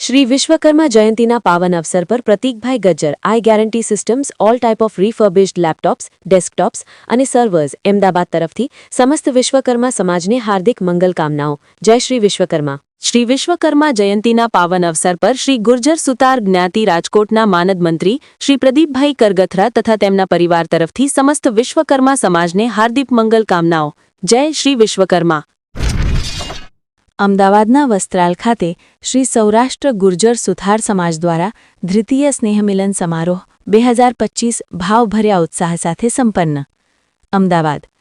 શ્રી વિશ્વકર્મા જયંતીના પાવન અવસર પર Pratikbhai Gajjar I guarantee systems all type of refurbished laptops, desktops અને સર્વર્સ અમદાવાદ તરફથી સમસ્ત વિશ્વકર્મા સમાજને હાર્દિક મંગલકામનાઓ। જય શ્રી વિશ્વકર્મા। શ્રી વિશ્વકર્મા જયંતીના પાવન અવસર પર શ્રી ગુર્જર સુતાર જ્ઞાતિ રાજકોટના માનદ મંત્રી શ્રી પ્રદીપભાઈ કરગથરા તથા તેમના પરિવાર તરફથી સમસ્ત વિશ્વકર્મા સમાજને હાર્દિક મંગલકામનાઓ। જય શ્રી વિશ્વકર્મા। અમદાવાદના વસ્ત્રાલ ખાતે શ્રી સૌરાષ્ટ્ર ગુર્જર સુથાર સમાજ દ્વારા દ્વિતીય સ્નેહમિલન સમારોહ 2025 ભાવભર્યા ઉત્સાહ સાથે સંપન્ન। અમદાવાદ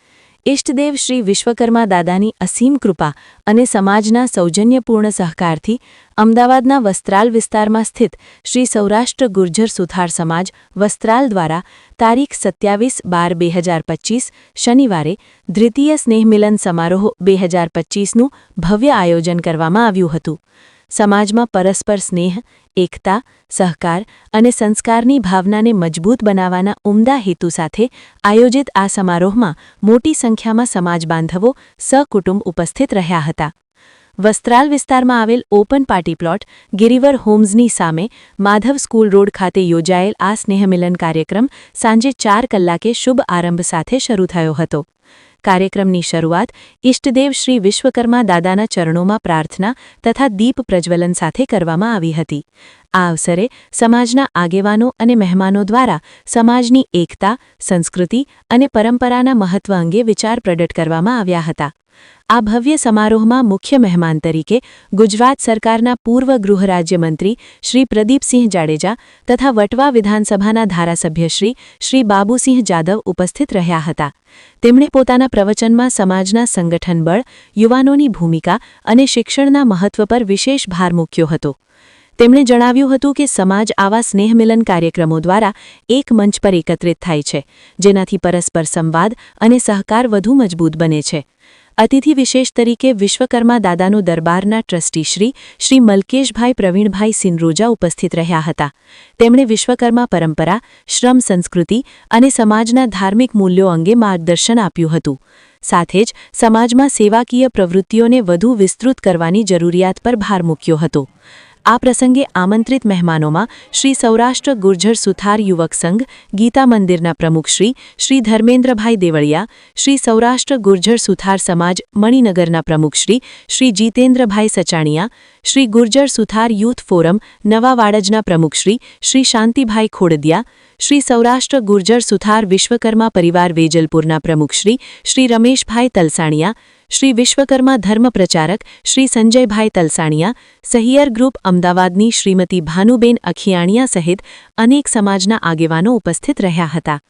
ઇષ્ટદેવ શ્રી વિશ્વકર્મા દાદાની અસીમ કૃપા અને સમાજના સૌજન્યપૂર્ણ સહકારથી અમદાવાદના વસ્ત્રાલ વિસ્તારમાં સ્થિત શ્રી સૌરાષ્ટ્ર ગુર્જર સુથાર સમાજ વસ્ત્રાલ દ્વારા તારીખ 27/12/2025 શનિવારે દ્વિતીય સ્નેહમિલન સમારોહ 2025નું ભવ્ય આયોજન કરવામાં આવ્યું હતું। સમાજમાં પરસ્પર સ્નેહ, એકતા, સહકાર અને સંસ્કારની ભાવનાને મજબૂત બનાવવાના ઉમદા હેતુ સાથે આયોજિત આ સમારોહમાં મોટી સંખ્યામાં સમાજ બાંધવો સકુટુંબ ઉપસ્થિત રહ્યા હતા। વસ્ત્રાલ વિસ્તારમાં આવેલ ઓપન પાર્ટી પ્લોટ ગિરિવર હોમ્સની સામે માધવ સ્કૂલ રોડ ખાતે યોજાયેલ આ સ્નેહમિલન કાર્યક્રમ સાંજે 4 કલાકે શુભ આરંભ સાથે શરૂ થયો હતો। કાર્યક્રમની શરૂઆત ઇષ્ટદેવ શ્રી વિશ્વકર્મા દાદાના ચરણોમાં પ્રાર્થના તથા દીપ પ્રજ્વલન સાથે કરવામાં આવી હતી। આ અવસરે સમાજના આગેવાનો અને મહેમાનો દ્વારા સમાજની એકતા, સંસ્કૃતિ અને પરંપરાના મહત્વ અંગે વિચાર પ્રગટ કરવામાં આવ્યા હતા। આ ભવ્ય સમારોહમાં મુખ્ય મહેમાન તરીકે ગુજરાત સરકારના પૂર્વ ગૃહ રાજ્યમંત્રી શ્રી પ્રદીપસિંહ જાડેજા તથા વટવા વિધાનસભાના ધારાસભ્ય શ્રી બાબુસિંહ જાદવ ઉપસ્થિત રહ્યા હતા। તેમણે પોતાના પ્રવચનમાં સમાજના સંગઠન બળ, યુવાનોની ભૂમિકા અને શિક્ષણના મહત્વ પર વિશેષ ભાર મૂક્યો હતો। તેમણે જણાવ્યું હતું કે સમાજ આવા સ્નેહમિલન કાર્યક્રમો દ્વારા એક મંચ પર એકત્રિત થાય છે, જેનાથી પરસ્પર સંવાદ અને સહકાર વધુ મજબૂત બને છે। અતિથિ વિશેષ તરીકે વિશ્વકર્મા દાદાનો દરબારના ટ્રસ્ટી શ્રી મલકેશભાઈ પ્રવીણભાઈ સિનરોજા ઉપસ્થિત રહ્યા હતા। તેમણે વિશ્વકર્મા પરંપરા, શ્રમ સંસ્કૃતિ અને સમાજના ધાર્મિક મૂલ્યો અંગે માર્ગદર્શન આપ્યું હતું। સાથે જ સમાજમાં સેવાકીય પ્રવૃત્તિઓને વધુ વિસ્તૃત કરવાની જરૂરિયાત પર ભાર મૂક્યો હતો। આ પ્રસંગે આમંત્રિત મહેમાનોમાં શ્રી સૌરાષ્ટ્ર ગુર્જર સુથાર યુવક સંઘ ગીતા મંદિરના પ્રમુખ શ્રી ધર્મેન્દ્રભાઈ દેવળિયા, શ્રી સૌરાષ્ટ્ર ગુર્જર સુથાર સમાજ મણિનગરના પ્રમુખ શ્રી જીતેન્દ્રભાઈ સચાણિયા, શ્રી ગુર્જર સુથાર યુથ ફોરમ નવા વાડજના પ્રમુખ શ્રી શાંતિભાઈ ખોડદિયા, શ્રી સૌરાષ્ટ્ર ગુર્જર સુથાર વિશ્વકર્મા પરિવાર વેજલપુરના પ્રમુખ શ્રી રમેશભાઈ તલસાણિયા, શ્રી વિશ્વકર્મા ધર્મ પ્રચારક શ્રી સંજયભાઈ તલસાણિયા, સહિયર ગ્રુપ અમદાવાદની શ્રીમતી ભાનુબેન અખિયાણિયા સહિત અનેક સમાજના આગેવાનો ઉપસ્થિત રહ્યા હતા।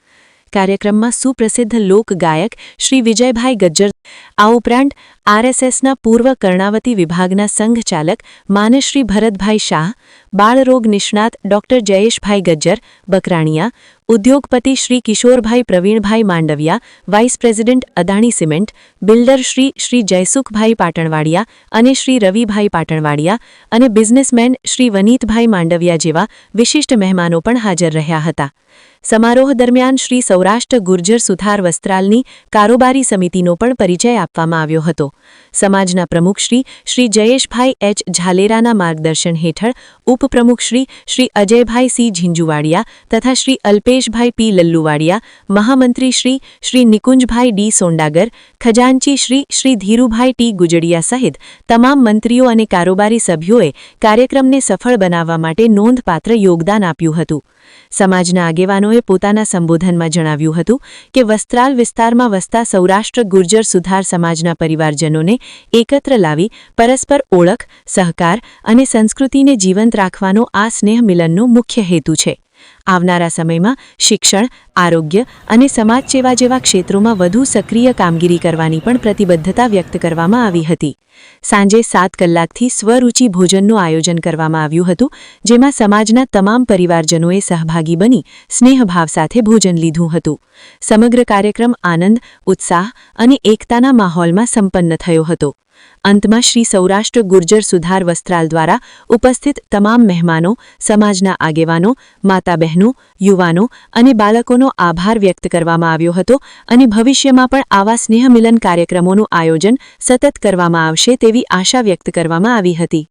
કાર્યક્રમમાં સુપ્રસિદ્ધ લોકગાયક શ્રી વિજયભાઈ ગજ્જર, આ ઉપરાંત આરએસએસના પૂર્વ કર્ણાવતી વિભાગના સંઘચાલક માનશ્રી ભરતભાઈ શાહ, બાળરોગ નિષ્ણાત ડોક્ટર જયેશભાઈ ગજ્જર બકરાણીયા, ઉદ્યોગપતિ શ્રી કિશોરભાઈ પ્રવીણભાઈ Mandaviya, vice president Adani cement, builder Shri જયસુખભાઈ પાટણવાડિયા અને શ્રી રવિભાઈ પાટણવાડિયા અને બિઝનેસમેન શ્રી વનીતભાઈ માંડવિયા જેવા વિશિષ્ટ મહેમાનો પણ હાજર રહ્યા હતા। સમારોહ દરમિયાન શ્રી સૌરાષ્ટ્ર ગુર્જર સુથાર વસ્ત્રાલની કારોબારી સમિતિનો પણ પરિચય આપવામાં આવ્યો હતો। સમાજના પ્રમુખ શ્રી જયેશભાઈ એચ ઝાલેરાના માર્ગદર્શન હેઠળ ઉપપ્રમુખ શ્રી અજયભાઈ સી ઝીંઝુવાડિયા તથા શ્રી અલ્પેશભાઈ પી લલ્લુવાડિયા, મહામંત્રી શ્રી નિકુંજભાઈ ડી સોંડાગર, ખજાનચી શ્રી ધીરુભાઈ ટી ગુજડિયા સહિત તમામ મંત્રીઓ અને કારોબારી સભ્યોએ કાર્યક્રમને સફળ બનાવવા માટે નોંધપાત્ર યોગદાન આપ્યું હતું। સમાજના આગેવાનોએ પોતાના સંબોધનમાં જણાવ્યું હતું કે વસ્ત્રાલ વિસ્તારમાં વસતા સૌરાષ્ટ્ર ગુર્જર સુથાર સમાજના પરિવારજનોને એકત્ર લાવી પરસ્પર ઓળખ, સહકાર અને સંસ્કૃતિને જીવંત રાખવાનો આ સ્નેહ મિલનનો મુખ્ય હેતુ છે। આવનારા સમયમાં શિક્ષણ, આરોગ્ય અને સમાજ સેવા જેવા ક્ષેત્રોમાં વધુ સક્રિય કામગીરી કરવાની પણ પ્રતિબદ્ધતા વ્યક્ત કરવામાં આવી હતી। સાંજે 7 કલાકથી સ્વરૂચિ ભોજનનું આયોજન કરવામાં આવ્યું હતું, જેમાં સમાજના તમામ પરિવારજનોએ સહભાગી બની સ્નેહભાવ સાથે ભોજન લીધું હતું। સમગ્ર કાર્યક્રમ આનંદ, ઉત્સાહ અને એકતાના માહોલમાં સંપન્ન થયો હતો। અંતમાં શ્રી સૌરાષ્ટ્ર ગુર્જર સુથાર વસ્ત્રાલ દ્વારા ઉપસ્થિત તમામ મહેમાનો, સમાજના આગેવાનો, માતા બહેનો, યુવાનો અને બાળકોનો આભાર વ્યક્ત કરવામાં આવ્યો હતો અને ભવિષ્યમાં પણ આવા સ્નેહમિલન કાર્યક્રમોનું આયોજન સતત કરવામાં આવશે તેવી આશા વ્યક્ત કરવામાં આવી હતી।